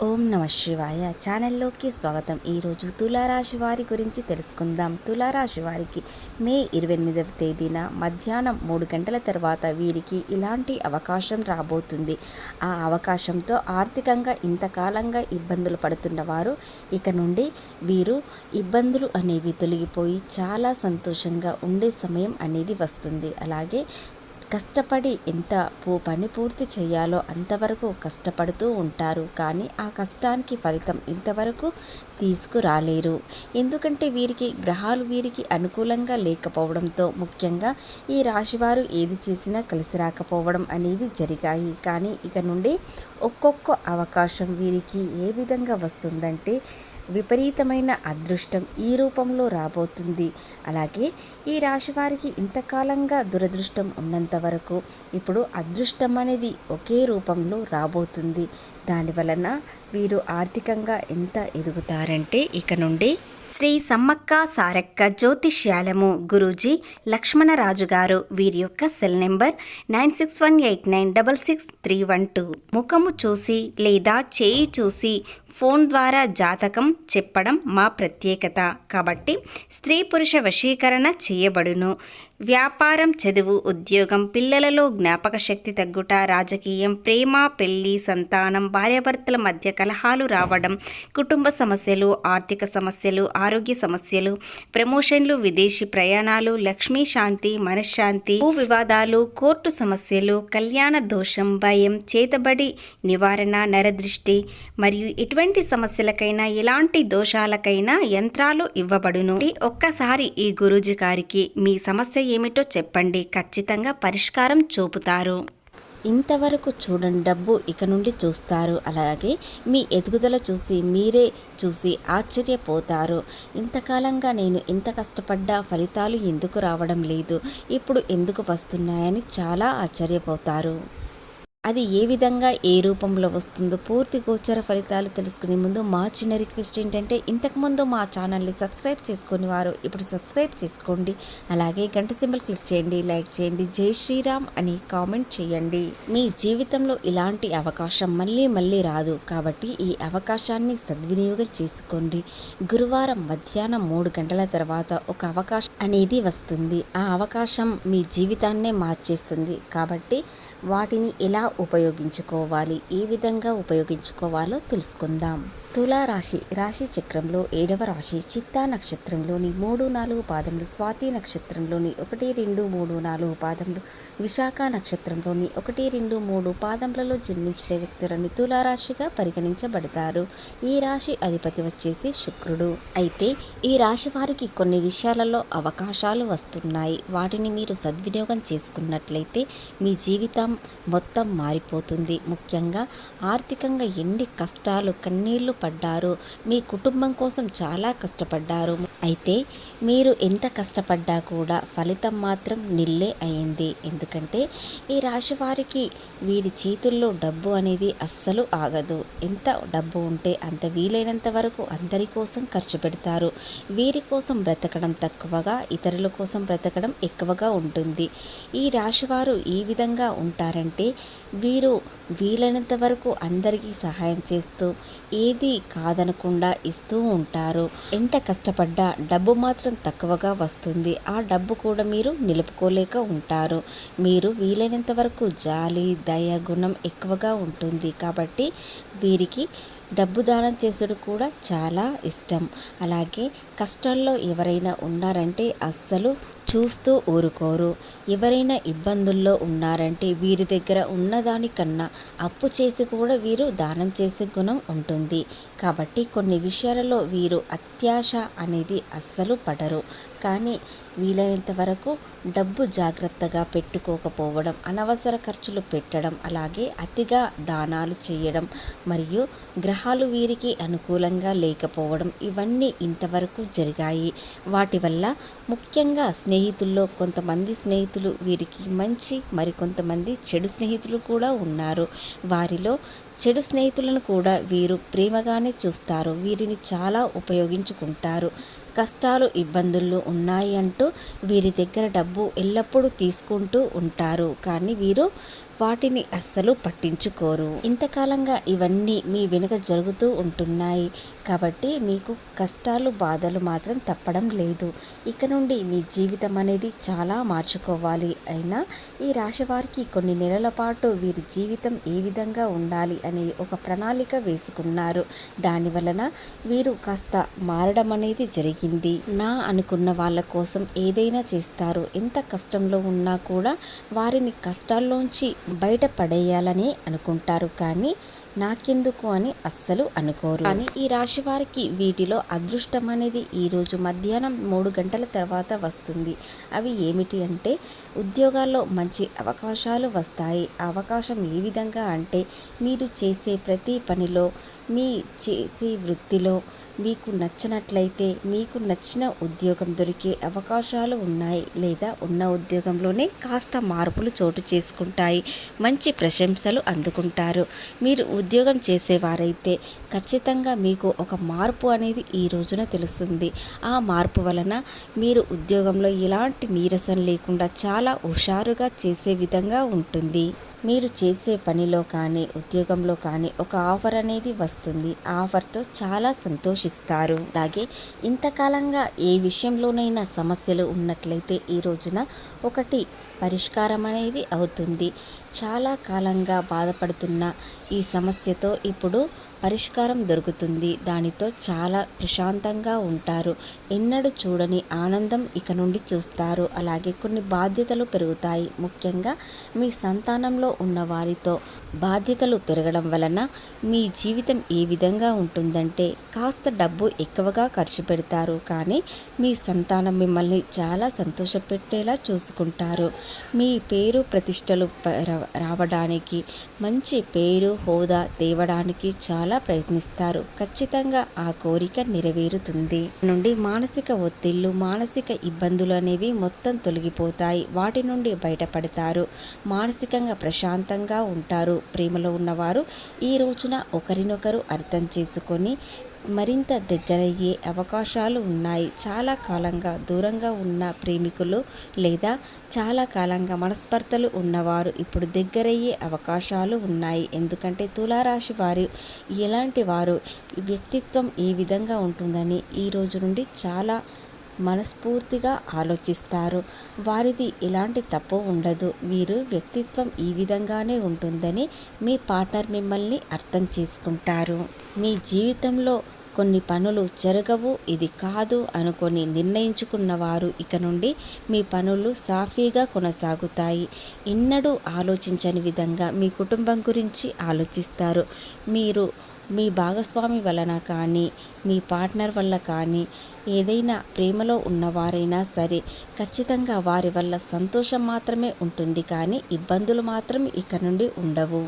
ఓం నమ శివాయ ఛానల్లోకి స్వాగతం. ఈరోజు తులారాశి వారి గురించి తెలుసుకుందాం. తులారాశి వారికి మే 28వ తేదీన మధ్యాహ్నం 3 గంటల తర్వాత వీరికి ఇలాంటి అవకాశం రాబోతుంది. ఆ అవకాశంతో ఆర్థికంగా ఇంతకాలంగా ఇబ్బందులు పడుతున్న వారు ఇక నుండి వీరు ఇబ్బందులు అనేవి తొలగిపోయి చాలా సంతోషంగా ఉండే సమయం అనేది వస్తుంది. అలాగే కష్టపడి ఎంత పని పూర్తి చేయాలో అంతవరకు కష్టపడుతూ ఉంటారు. కానీ ఆ కష్టానికి ఫలితం ఇంతవరకు తీసుకురాలేరు. ఎందుకంటే వీరికి గ్రహాలు వీరికి అనుకూలంగా లేకపోవడంతో, ముఖ్యంగా ఈ రాశివారు ఏది చేసినా కలిసి రాకపోవడం అనేవి జరిగాయి. కానీ ఇక నుండి ఒక్కొక్క అవకాశం వీరికి ఏ విధంగా వస్తుందంటే విపరీతమైన అదృష్టం ఈ రూపంలో రాబోతుంది. అలాగే ఈ రాశి వారికి ఇంతకాలంగా దురదృష్టం ఉన్నంత వరకు ఇప్పుడు అదృష్టం అనేది ఒకే రూపంలో రాబోతుంది. దానివలన వీరు ఆర్థికంగా ఎంత ఎదుగుతారంటే ఇక నుండి శ్రీ సమ్మక్క సారక్క జ్యోతిష్యాలము గురూజీ లక్ష్మణరాజు గారు. వీరి యొక్క సెల్ నెంబర్ 9618966312. ముఖము చూసి లేదా చేయి చూసి ఫోన్ ద్వారా జాతకం చెప్పడం మా ప్రత్యేకత. కాబట్టి స్త్రీ పురుష వశీకరణ చేయబడును. వ్యాపారం, చదువు, ఉద్యోగం, పిల్లలలో జ్ఞాపక శక్తి తగ్గుట, రాజకీయం, ప్రేమ, పెళ్లి, సంతానం, భార్యాభర్తల మధ్య కలహాలు రావడం, కుటుంబ సమస్యలు, ఆర్థిక సమస్యలు, ఆరోగ్య సమస్యలు, ప్రమోషన్లు, విదేశీ ప్రయాణాలు, లక్ష్మీ శాంతి, మనశ్శాంతి, భూ వివాదాలు, కోర్టు సమస్యలు, కళ్యాణ దోషం, భయం, చేతబడి నివారణ, నరదృష్టి మరియు ఇటువంటి సమస్యలకైనా ఎలాంటి దోషాలకైనా యంత్రాలు ఇవ్వబడును. ఒక్కసారి ఈ గురూజీ గారికి మీ సమస్య ఏమిటో చెప్పండి, ఖచ్చితంగా పరిష్కారం చూపుతారు. ఇంతవరకు చూడండి డబ్బు ఇక నుండి చూస్తారు. అలాగే మీ ఎదుగుదల మీరే చూసి ఆశ్చర్యపోతారు. ఇంతకాలంగా నేను ఇంత కష్టపడ్డా ఫలితాలు ఎందుకు రావడం లేదు, ఇప్పుడు ఎందుకు వస్తున్నాయని చాలా ఆశ్చర్యపోతారు. అది ఏ విధంగా ఏ రూపంలో వస్తుందో పూర్తి గోచర ఫలితాలు తెలుసుకునే ముందు మా చిన్న రిక్వెస్ట్ ఏంటంటే, ఇంతకుముందు మా ఛానల్ని సబ్స్క్రైబ్ చేసుకుని వారు ఇప్పుడు సబ్స్క్రైబ్ చేసుకోండి. అలాగే గంట సింబల్ క్లిక్ చేయండి, లైక్ చేయండి, జై శ్రీరామ్ అని కామెంట్ చేయండి. మీ జీవితంలో ఇలాంటి అవకాశం మళ్ళీ మళ్ళీ రాదు. కాబట్టి ఈ అవకాశాన్ని సద్వినియోగం చేసుకోండి. గురువారం మధ్యాహ్నం 3 గంటల తర్వాత ఒక అవకాశం అనేది వస్తుంది. ఆ అవకాశం మీ జీవితాన్నే మార్చేస్తుంది. కాబట్టి వాటిని ఎలా ఉపయోగించుకోవాలి, ఏ విధంగా ఉపయోగించుకోవాలో తెలుసుకుందాం. తులారాశి రాశి చక్రంలో 7వ రాశి. చిత్తా నక్షత్రంలోని 3, 4 పాదములు, స్వాతి నక్షత్రంలోని 1, 2, 3, 4 పాదములు, విశాఖ నక్షత్రంలోని 1, 2, 3 పాదములలో జన్మించిన వ్యక్తులని తులారాశిగా పరిగణించబడతారు. ఈ రాశి అధిపతి వచ్చేసి శుక్రుడు. అయితే ఈ రాశి వారికి కొన్ని విషయాలలో అవకాశాలు వస్తున్నాయి. వాటిని మీరు సద్వినియోగం చేసుకున్నట్లయితే మీ జీవితం మొత్తం మారిపోతుంది. ముఖ్యంగా ఆర్థికంగా ఎన్ని కష్టాలు కన్నీళ్లు పడ్డారు, మీ కుటుంబం కోసం చాలా కష్టపడ్డారు. అయితే మీరు ఎంత కష్టపడ్డా కూడా ఫలితం మాత్రం నిల్లే అయింది. ఎందుకంటే ఈ రాశి వారికి వీరి చేతుల్లో డబ్బు అనేది అస్సలు ఆగదు. ఎంత డబ్బు ఉంటే అంత వీలైనంత వరకు అందరి కోసం ఖర్చు పెడతారు. వీరి కోసం బ్రతకడం తక్కువగా, ఇతరుల కోసం బ్రతకడం ఎక్కువగా ఉంటుంది. ఈ రాశివారు ఏ విధంగా ఉంటారంటే, వీరు వీలైనంత వరకు అందరికీ సహాయం చేస్తూ ఏది కాదనకుండా ఇస్తూ ఉంటారు. ఎంత కష్టపడ్డా డబ్బు మాత్రం తక్కువగా వస్తుంది. ఆ డబ్బు కూడా మీరు నిలుపుకోలేక ఉంటారు. మీరు వీలైనంత వరకు జాలి, దయ గుణం ఎక్కువగా ఉంటుంది. కాబట్టి వీరికి డబ్బు దానం చేసుడు కూడా చాలా ఇష్టం. అలాగే కష్టాల్లో ఎవరైనా ఉన్నారంటే అస్సలు చూస్తూ ఊరుకోరు. ఎవరైనా ఇబ్బందుల్లో ఉన్నారంటే వీరి దగ్గర ఉన్నదానికన్నా అప్పు చేసి కూడా వీరు దానం చేసే గుణం ఉంటుంది. కాబట్టి కొన్ని విషయాలలో వీరు అత్యాశ అనేది అస్సలు పడరు. కానీ వీలైనంత వరకు డబ్బు జాగ్రత్తగా పెట్టుకోకపోవడం, అనవసర ఖర్చులు పెట్టడం, అలాగే అతిగా దానాలు చేయడం మరియు గ్రహాలు వీరికి అనుకూలంగా లేకపోవడం, ఇవన్నీ ఇంతవరకు జరిగాయి. వాటి వల్ల ముఖ్యంగా స్నేహితుల్లో కొంతమంది స్నేహితులు వీరికి మంచి, మరికొంతమంది చెడు స్నేహితులు కూడా ఉన్నారు. వారిలో చెడు స్నేహితులను కూడా వీరు ప్రేమగానే చూస్తారు. వీరిని చాలా ఉపయోగించుకుంటారు. కష్టాలు, ఇబ్బందులు ఉన్నాయి అంటూ వీరి దగ్గర డబ్బు ఎల్లప్పుడూ తీసుకుంటూ ఉంటారు. కానీ వీరు వాటిని అస్సలు పట్టించుకోరు. ఇంతకాలంగా ఇవన్నీ మీ వెనుక జరుగుతూ ఉంటున్నాయి కాబట్టి మీకు కష్టాలు బాధలు మాత్రం తప్పడం లేదు. ఇక నుండి మీ జీవితం అనేది చాలా మార్చుకోవాలి. అయినా ఈ రాశి వారికి కొన్ని నెలల పాటు వీరి జీవితం ఏ విధంగా ఉండాలి అనే ఒక ప్రణాళిక వేసుకున్నారు. దాని వలన వీరు కాస్త మారడం అనేది జరిగింది. నా అనుకున్న వాళ్ళ కోసం ఏదైనా చేస్తారు. ఎంత కష్టంలో ఉన్నా కూడా వారిని కష్టాల్లోంచి బయటపడేయాలని అనుకుంటారు కానీ నాకెందుకు అని అస్సలు అనుకోరు. కానీ ఈ రాశి వారికి వీటిలో అదృష్టం అనేది ఈరోజు మధ్యాహ్నం 3 గంటల తర్వాత వస్తుంది. అవి ఏమిటి అంటే ఉద్యోగాల్లో మంచి అవకాశాలు వస్తాయి. ఆ అవకాశం ఏ విధంగా అంటే మీరు చేసే ప్రతి పనిలో, మీ చేసే వృత్తిలో మీకు నచ్చినట్లయితే మీకు నచ్చిన ఉద్యోగం దొరికే అవకాశాలు ఉన్నాయి. లేదా ఉన్న ఉద్యోగంలోనే కాస్త మార్పులు చోటు చేసుకుంటాయి. మంచి ప్రశంసలు అందుకుంటారు. మీరు ఉద్యోగం చేసేవారైతే ఖచ్చితంగా మీకు ఒక మార్పు అనేది ఈ రోజున తెలుస్తుంది. ఆ మార్పు వలన మీరు ఉద్యోగంలో ఎలాంటి నీరసం లేకుండా చాలా హుషారుగా చేసే విధంగా ఉంటుంది. మీరు చేసే పనిలో కానీ ఉద్యోగంలో కానీ ఒక ఆఫర్ అనేది వస్తుంది. ఆ ఆఫర్తో చాలా సంతోషిస్తారు. అలాగే ఇంతకాలంగా ఏ విషయంలోనైనా సమస్యలు ఉన్నట్లయితే ఈ రోజున ఒకటి పరిష్కారం అనేది అవుతుంది. చాలా కాలంగా బాధపడుతున్న ఈ సమస్యతో ఇప్పుడు పరిష్కారం దొరుకుతుంది. దానితో చాలా ప్రశాంతంగా ఉంటారు. ఎన్నడూ చూడని ఆనందం ఇక నుండి చూస్తారు. అలాగే కొన్ని బాధ్యతలు పెరుగుతాయి. ముఖ్యంగా మీ సంతానంలో ఉన్న వారితో బాధ్యతలు పెరగడం వలన మీ జీవితం ఏ విధంగా ఉంటుందంటే కాస్త డబ్బు ఎక్కువగా ఖర్చు పెడతారు కానీ మీ సంతానం మిమ్మల్ని చాలా సంతోషపెట్టేలా చూసుకుంటారు. మీ పేరు ప్రతిష్టలు రావడానికి, మంచి పేరు హోదా తేవడానికి చాలా ప్రయత్నిస్తారు. ఖచ్చితంగా ఆ కోరిక నెరవేరుతుంది. నుండి మానసిక ఒత్తిళ్లు, మానసిక ఇబ్బందులు అనేవి మొత్తం తొలగిపోతాయి. వాటి నుండి బయటపడతారు. మానసికంగా ప్రశాంతంగా ఉంటారు. ప్రేమలో ఉన్నవారు ఈ రోజున ఒకరినొకరు అర్థం చేసుకొని మరింత దగ్గరయ్యే అవకాశాలు ఉన్నాయి. చాలా కాలంగా దూరంగా ఉన్న ప్రేమికులు లేదా చాలా కాలంగా మనస్పర్ధలు ఉన్నవారు ఇప్పుడు దగ్గరయ్యే అవకాశాలు ఉన్నాయి. ఎందుకంటే తులారాశి వారు ఎలాంటి వారు, వ్యక్తిత్వం ఏ విధంగా ఉంటుందని ఈ రోజు నుండి చాలా మనస్ఫూర్తిగా ఆలోచిస్తారు. వారిది ఎలాంటి తప్పు ఉండదు. వీరు వ్యక్తిత్వం ఈ విధంగానే ఉంటుందని మీ పార్ట్నర్ మిమ్మల్ని అర్థం చేసుకుంటారు. మీ జీవితంలో కొన్ని పనులు జరగవు, ఇది కాదు అనుకొని నిర్ణయించుకున్నవారు ఇక నుండి మీ పనులు సాఫీగా కొనసాగుతాయి. ఎన్నడూ ఆలోచించని విధంగా మీ కుటుంబం గురించి ఆలోచిస్తారు. మీరు మీ భాగస్వామి వలన కానీ మీ పార్ట్నర్ వల్ల కానీ ఏదైనా ప్రేమలో ఉన్నవారైనా సరే ఖచ్చితంగా వారి వల్ల సంతోషం మాత్రమే ఉంటుంది కానీ ఇబ్బందులు మాత్రం ఇక నుండి ఉండవు.